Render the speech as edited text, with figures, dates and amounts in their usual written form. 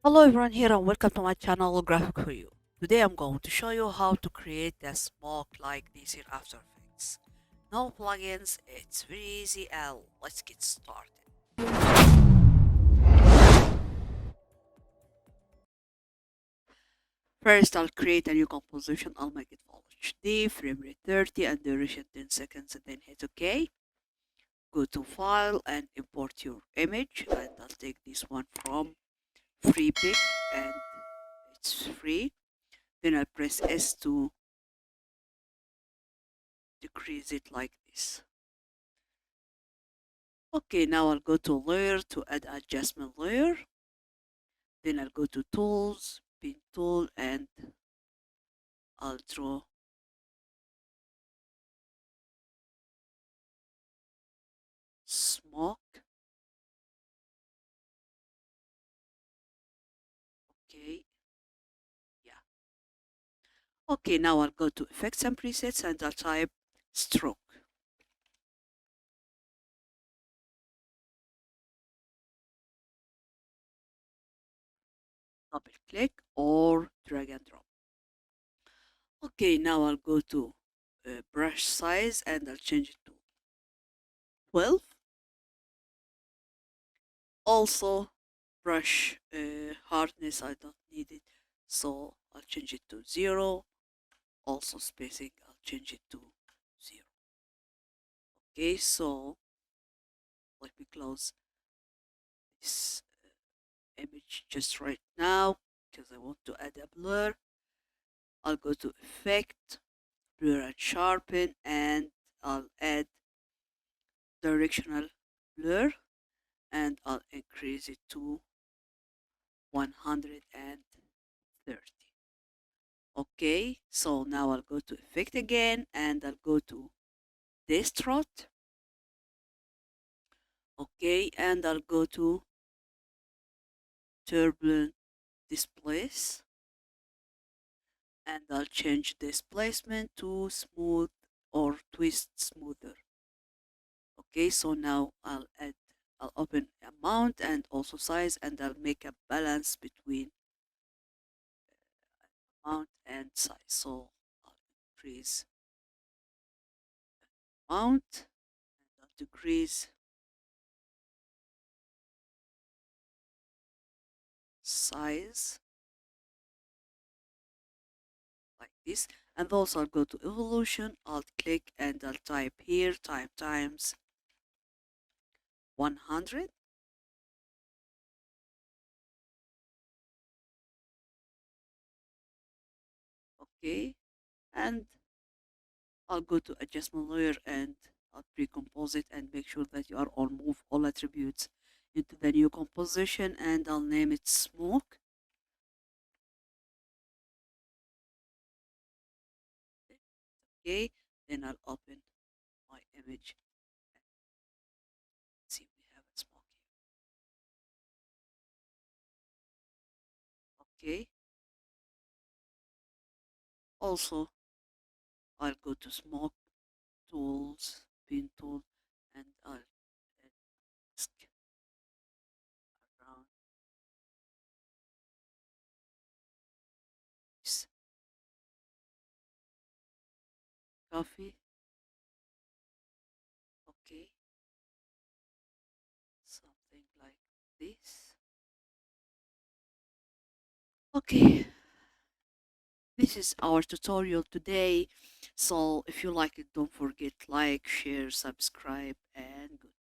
Hello everyone here and welcome to my channel Graphic for You. Today I'm going to show you how to create a smoke like this in After Effects. No plugins, it's very easy and let's get started. First I'll create a new composition, I'll make it full HD, frame rate 30 and duration 10 seconds and then hit OK. Go to file and import your image and I'll take this one from free pick and it's free. Then I'll press S to decrease it like this. Okay, now I'll go to layer to add adjustment layer. Then I'll go to tools, pin tool, and I'll draw smoke. Okay, yeah. Okay, now I'll go to effects and presets and I'll type stroke. Double click or drag and drop. Okay, now I'll go to brush size and I'll change it to 12. Also, brush hardness, I don't need it, so I'll change it to 0. Also, spacing, I'll change it to 0. Okay, so let me close this image just right now because I want to add a blur. I'll go to effect, blur and sharpen, and I'll add directional blur and I'll increase it to 130. Okay, so now I'll go to effect again and I'll go to distort. Okay, and I'll go to turbulent displace and I'll change displacement to smooth or twist smoother. Okay, so now I'll open amount and also size and I'll make a balance between amount and size. So I'll increase amount and I'll decrease size like this. And also I'll go to evolution, I'll click and I'll type here time times 100. Okay, and I'll go to adjustment layer and I'll pre-compose it and make sure that you are on move all attributes into the new composition and I'll name it smoke. Okay, then I'll open my image and see we have a smoke here. Okay, also I'll go to smoke tools, pin tool, and I'll add mask around this coffee. Okay, something like this. Okay, this is our tutorial today. So if you like it, don't forget like, share, subscribe, and good.